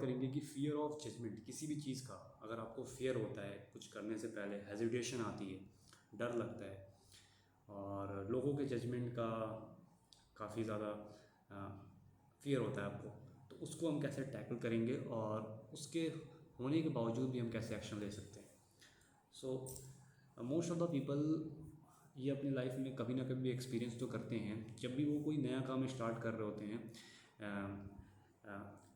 करेंगे कि fear of judgement. किसी भी चीज़ का अगर आपको फ़ियर होता है, कुछ करने से पहले हेजिटेशन आती है, डर लगता है, और लोगों के जजमेंट का काफ़ी ज़्यादा फ़ियर होता है आपको, तो उसको हम कैसे टैकल करेंगे और उसके होने के बावजूद भी हम कैसे एक्शन ले सकते हैं। So most of the people ये अपनी लाइफ में कभी ना कभी एक्सपीरियंस तो करते हैं, जब भी वो कोई नया काम स्टार्ट कर रहे होते हैं,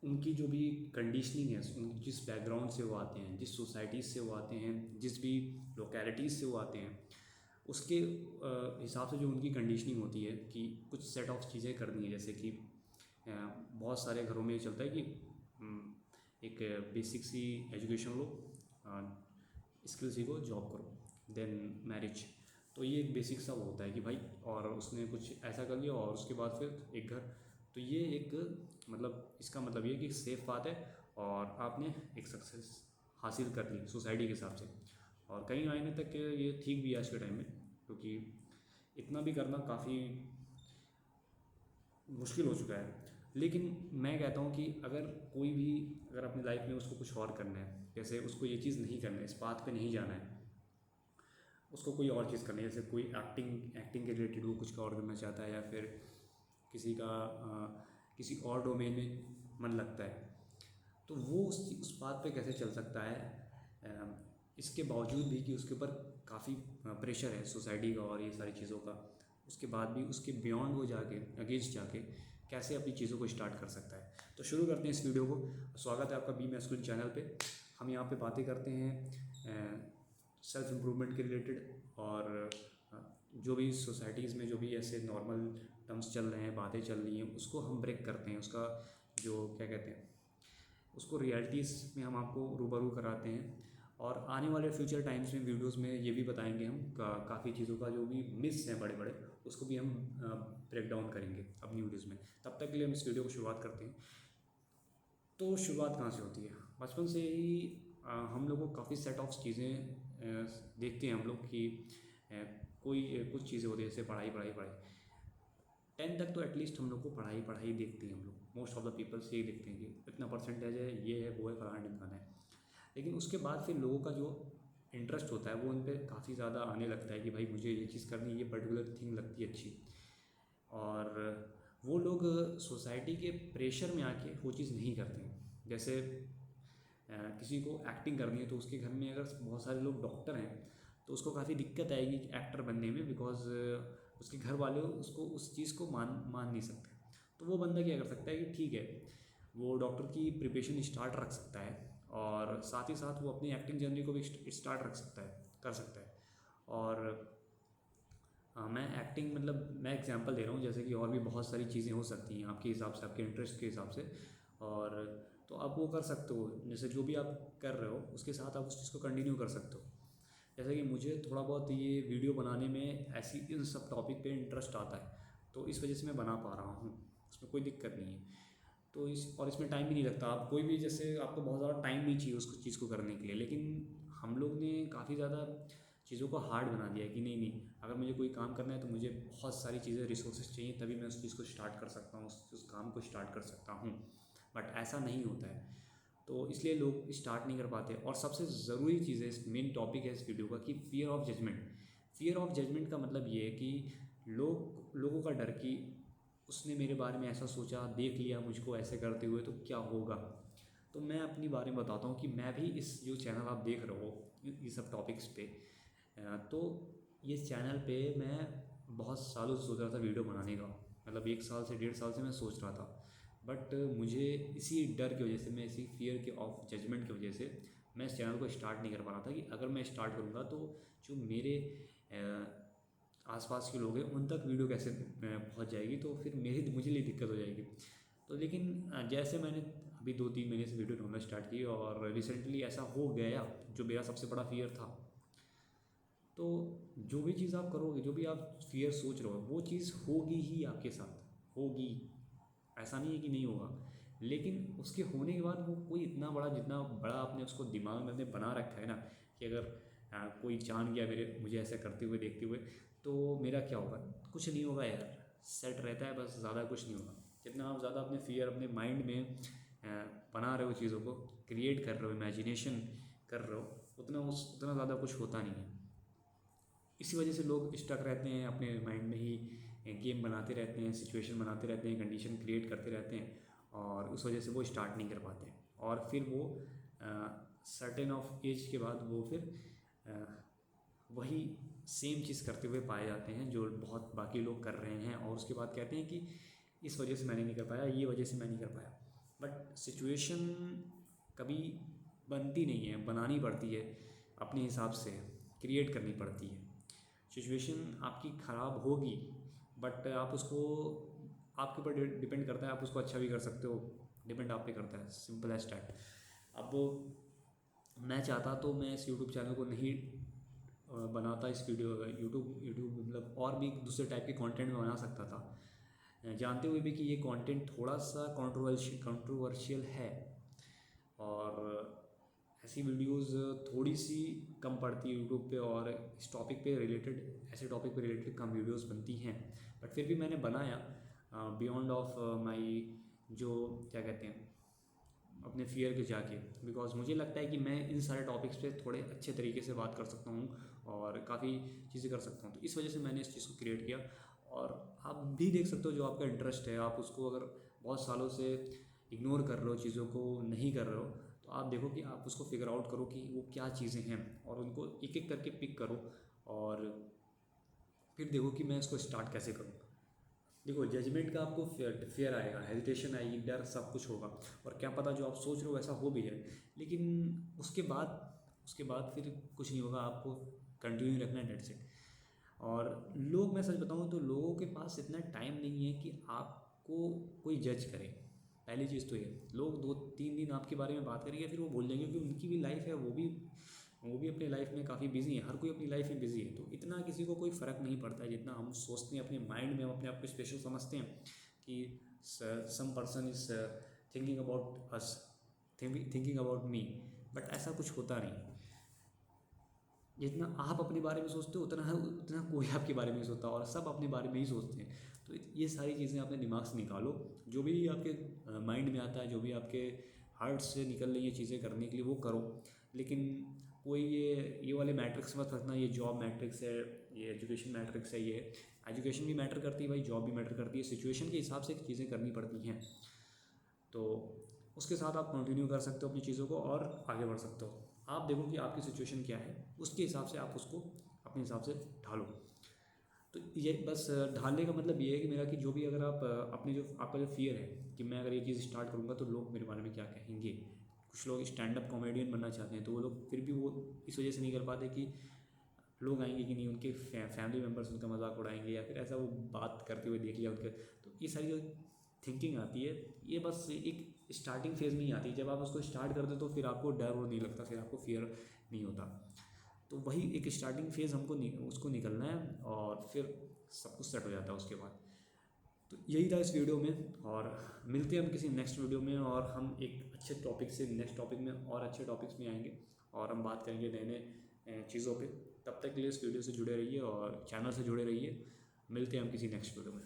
उनकी जो भी कंडीशनिंग है, जिस बैकग्राउंड से वो आते हैं, जिस सोसाइटीज़ से वो आते हैं, जिस भी लोकेलिटीज़ से वो आते हैं, उसके हिसाब से जो उनकी कंडीशनिंग होती है कि कुछ सेट ऑफ चीज़ें करनी है। जैसे कि बहुत सारे घरों में ये चलता है कि एक बेसिक सी एजुकेशन लो, स्किल सीखो, जॉब करो, देन मैरिज। तो ये एक बेसिक सा वो होता है कि भाई, और उसने कुछ ऐसा कर लिया और उसके बाद फिर एक घर। तो ये एक मतलब इसका मतलब ये कि सेफ़ बात है और आपने एक सक्सेस हासिल कर ली सोसाइटी के हिसाब से। और कई मायने तक ये ठीक भी है आज के टाइम में, क्योंकि इतना भी करना काफ़ी मुश्किल हो चुका है। लेकिन मैं कहता हूँ कि अगर अपनी लाइफ में उसको कुछ और करना है, जैसे उसको ये चीज़ नहीं करना है, इस पाथ पे नहीं जाना है, उसको कोई और चीज़ करनी है, जैसे कोई एक्टिंग के रिलेटेड वो कुछ और करना चाहता है, या फिर किसी का किसी और डोमेन में मन लगता है, तो वो उस बात पे कैसे चल सकता है, इसके बावजूद भी कि उसके ऊपर काफ़ी प्रेशर है सोसाइटी का और ये सारी चीज़ों का, उसके बाद भी उसके बियॉन्ड वो जाके, अगेंस्ट जाके कैसे अपनी चीज़ों को स्टार्ट कर सकता है। तो शुरू करते हैं इस वीडियो को। स्वागत है आपका बी मैस्कुलिन चैनल पे। हम यहाँ पे बातें करते हैं सेल्फ इम्प्रूवमेंट के रिलेटेड, और जो भी सोसाइटीज़ में जो भी ऐसे नॉर्मल टर्म्स चल रहे हैं, बातें चल रही हैं, उसको हम ब्रेक करते हैं, उसका जो क्या कहते हैं, उसको रियलिटीज़ में हम आपको रूबरू कराते हैं। और आने वाले फ्यूचर टाइम्स में वीडियोस में ये भी बताएंगे हम काफ़ी चीज़ों का, जो भी मिस हैं बड़े बड़े, उसको भी हम ब्रेक डाउन करेंगे अपनी वीडियोस में। तब तक के लिए हम इस वीडियो को शुरुआत करते हैं। तो शुरुआत कहाँ से होती है? बचपन से ही हम लोगों को काफ़ी सेट ऑफ चीज़ें देखते हैं हम लोग कि कोई कुछ चीज़ें होती है, जैसे पढ़ाई पढ़ाई पढ़ाई। 10 तक तो एटलीस्ट हम लोग को पढ़ाई पढ़ाई देखते हैं हम लोग, मोस्ट ऑफ द पीपल्स यही देखते हैं कि इतना परसेंटेज है, ये है, वो है, फलाना ढिमकाना है। लेकिन उसके बाद फिर लोगों का जो इंटरेस्ट होता है वो उन पर काफ़ी ज़्यादा आने लगता है कि भाई मुझे ये चीज़ करनी है, ये पर्टिकुलर थिंग लगती है अच्छी। और वो लोग सोसाइटी के प्रेशर में आके वो चीज़ नहीं करते हैं। जैसे किसी को एक्टिंग करनी है, तो उसके घर में अगर बहुत सारे लोग डॉक्टर हैं, तो उसको काफ़ी दिक्कत आएगी एक्टर बनने में, बिकॉज उसके घर वाले उसको उस चीज़ को मान नहीं सकते। तो वो बंदा क्या कर सकता है कि ठीक है, वो डॉक्टर की प्रिपरेशन स्टार्ट रख सकता है, और साथ ही साथ वो अपनी एक्टिंग जर्नी को भी स्टार्ट रख सकता है, कर सकता है। और मैं एक्टिंग मतलब मैं एग्जांपल दे रहा हूँ, जैसे कि और भी बहुत सारी चीज़ें हो सकती हैं आपके हिसाब से, आपके इंटरेस्ट के हिसाब से। और तो आप वो कर सकते हो, जैसे जो भी आप कर रहे हो उसके साथ आप उस चीज़ को कंटिन्यू कर सकते हो। जैसे कि मुझे थोड़ा बहुत ये वीडियो बनाने में ऐसी इन सब टॉपिक पे इंटरेस्ट आता है, तो इस वजह से मैं बना पा रहा हूँ, उसमें कोई दिक्कत नहीं है। तो इसमें टाइम भी नहीं लगता। आप कोई भी, जैसे आपको बहुत ज़्यादा टाइम नहीं चाहिए उस चीज़ को करने के लिए, लेकिन हम लोग ने काफ़ी ज़्यादा चीज़ों को हार्ड बना दिया है कि नहीं, अगर मुझे कोई काम करना है तो मुझे बहुत सारी चीज़ें, रिसोर्सेज चाहिए, तभी मैं उस चीज़ को स्टार्ट कर सकता हूँ, उस काम को स्टार्ट कर सकता हूँ। बट ऐसा नहीं होता है, तो इसलिए लोग स्टार्ट नहीं कर पाते। और सबसे ज़रूरी चीज़ है, इस मेन टॉपिक है इस वीडियो का, कि fear of judgment. Fear of judgment का मतलब ये है कि लोगों का डर कि उसने मेरे बारे में ऐसा सोचा, देख लिया मुझको ऐसे करते हुए, तो क्या होगा। तो मैं अपनी बारे में बताता हूँ कि मैं भी इस जो चैनल आप देख रहे हो ये सब टॉपिक्स पे, तो ये चैनल पे मैं बहुत सालों से सोच रहा था वीडियो बनाने का, मतलब 1 साल से 1.5 साल से मैं सोच रहा था। बट मुझे इसी डर की वजह से, मैं इसी फियर के ऑफ जजमेंट की वजह से मैं इस चैनल को स्टार्ट नहीं कर पा रहा था, कि अगर मैं स्टार्ट करूँगा तो जो मेरे आसपास के लोग हैं उन तक वीडियो कैसे पहुंच जाएगी, तो फिर मुझे लिए दिक्कत हो जाएगी। तो लेकिन जैसे मैंने अभी 2-3 महीने से वीडियो ढूंढना स्टार्ट की, और रिसेंटली ऐसा हो गया जो मेरा सबसे बड़ा फियर था। तो जो भी चीज़ आप करोगे, जो भी आप फियर सोच रहे हो, वो चीज़ होगी ही आपके साथ, होगी। ऐसा नहीं है कि नहीं होगा, लेकिन उसके होने के बाद वो कोई इतना बड़ा, जितना बड़ा आपने उसको दिमाग में अपने बना रखा है ना, कि अगर कोई जान गया मुझे ऐसा करते हुए, देखते हुए, तो मेरा क्या होगा। कुछ नहीं होगा यार, सेट रहता है बस, ज़्यादा कुछ नहीं होगा। जितना आप ज़्यादा अपने फियर अपने माइंड में बना रहे हो चीज़ों को, क्रिएट कर रहे हो, इमेजिनेशन कर रहे हो, उतना ज़्यादा कुछ होता नहीं है। इसी वजह से लोग स्टक रहते हैं अपने माइंड में ही, गेम बनाते रहते हैं, सिचुएशन बनाते रहते हैं, कंडीशन क्रिएट करते रहते हैं, और उस वजह से वो स्टार्ट नहीं कर पाते। और फिर वो सर्टेन ऑफ एज के बाद वो फिर वही सेम चीज़ करते हुए पाए जाते हैं जो बहुत बाकी लोग कर रहे हैं, और उसके बाद कहते हैं कि इस वजह से मैंने नहीं कर पाया, ये वजह से मैं नहीं कर पाया। बट सिचुएशन कभी बनती नहीं है, बनानी पड़ती है, अपने हिसाब से क्रिएट करनी पड़ती है। सिचुएशन आपकी ख़राब होगी, बट आप उसको, आपके ऊपर डिपेंड करता है, आप उसको अच्छा भी कर सकते हो, डिपेंड आप पे करता है, सिंपल एज दैट। अब मैं चाहता तो मैं इस यूट्यूब चैनल को नहीं बनाता, इस यूट्यूब मतलब और भी दूसरे टाइप के कंटेंट में बना सकता था, जानते हुए भी कि ये कंटेंट थोड़ा सा कंट्रोवर्शियल है, और ऐसी वीडियोस थोड़ी सी कम पड़ती है यूट्यूब पे, और इस टॉपिक पे रिलेटेड, ऐसे टॉपिक पे रिलेटेड कम वीडियोस बनती हैं। बट फिर भी मैंने बनाया बियॉन्ड ऑफ माई, जो क्या कहते हैं, अपने फियर के जाके, बिकॉज मुझे लगता है कि मैं इन सारे टॉपिक्स पे थोड़े अच्छे तरीके से बात कर सकता हूँ और काफ़ी चीज़ें कर सकता हूँ, तो इस वजह से मैंने इस चीज़ को क्रिएट किया। और आप भी देख सकते हो, जो आपका इंटरेस्ट है, आप उसको अगर बहुत सालों से इग्नोर कर रहे हो, चीज़ों को नहीं कर रहे हो, तो आप देखो कि आप उसको फिगर आउट करो कि वो क्या चीज़ें हैं, और उनको एक एक करके पिक करो, और फिर देखो कि मैं इसको स्टार्ट कैसे करूँ। देखो, जजमेंट का आपको फेयर आएगा, हेजिटेशन आएगी, डर, सब कुछ होगा, और क्या पता जो आप सोच रहे हो वैसा हो भी जाए, लेकिन उसके बाद फिर कुछ नहीं होगा, आपको कंटिन्यू रखना है, डेट्स इट। और लोग, मैं सच बताऊँ तो लोगों के पास इतना टाइम नहीं है कि आपको कोई जज करे। पहली चीज़ तो ये, लोग 2-3 दिन आपके बारे में बात करेंगे, फिर वो भूल जाएंगे, क्योंकि उनकी भी लाइफ है, वो भी अपनी लाइफ में काफ़ी बिजी है, हर कोई अपनी लाइफ में बिजी है, तो इतना किसी को कोई फ़र्क नहीं पड़ता है जितना हम सोचते हैं अपने माइंड में। हम अपने आप को स्पेशल समझते हैं कि some person is thinking about us, thinking about me, but ऐसा कुछ होता नहीं। जितना आप अपने बारे में सोचते हो उतना कोई आपके बारे में नहीं सोचता, और सब अपने बारे में ही सोचते हैं। तो ये सारी चीज़ें अपने दिमाग से निकालो, जो भी आपके माइंड में आता है, जो भी आपके हार्ट से निकल रही है चीज़ें करने के लिए, वो करो। लेकिन कोई ये वाले मैट्रिक्स मत रखना, ये जॉब मैट्रिक्स है, ये एजुकेशन मैट्रिक्स है, ये एजुकेशन भी मैटर करती है भाई, जॉब भी मैटर करती है, सिचुएशन के हिसाब से चीज़ें करनी पड़ती हैं। तो उसके साथ आप कंटिन्यू कर सकते हो अपनी चीज़ों को, और आगे बढ़ सकते हो। आप देखो कि आपकी सिचुएशन क्या है, उसके हिसाब से आप उसको अपने हिसाब से ढालो। तो ये बस ढालने का मतलब ये है कि मेरा, कि जो भी अगर आप अपने जो आपका जो फियर है कि मैं अगर ये चीज़ स्टार्ट करूँगा तो लोग मेरे बारे में क्या कहेंगे। कुछ लोग स्टैंड अप कॉमेडियन बनना चाहते हैं, तो वो लोग फिर भी वो इस वजह से नहीं कर पाते कि लोग आएंगे कि नहीं, उनके फैमिली मेम्बर्स उनका मजाक उड़ाएंगे, या फिर ऐसा वो बात करते हुए देख लिया उनके। तो ये सारी जो थिंकिंग आती है, ये बस एक स्टार्टिंग फेज़ में ही आती है। जब आप उसको स्टार्ट करते हो तो फिर आपको डर और नहीं लगता, फिर आपको फियर नहीं होता। तो वही एक स्टार्टिंग फेज़ हमको उसको निकलना है, और फिर सब कुछ सेट हो जाता है उसके बाद। तो यही था इस वीडियो में, और मिलते हैं हम किसी नेक्स्ट वीडियो में, और हम एक अच्छे टॉपिक से नेक्स्ट टॉपिक में और अच्छे टॉपिक्स में आएंगे, और हम बात करेंगे नए नए चीज़ों पे। तब तक के लिए इस वीडियो से जुड़े रहिए और चैनल से जुड़े रहिए। मिलते हैं हम किसी नेक्स्ट वीडियो में।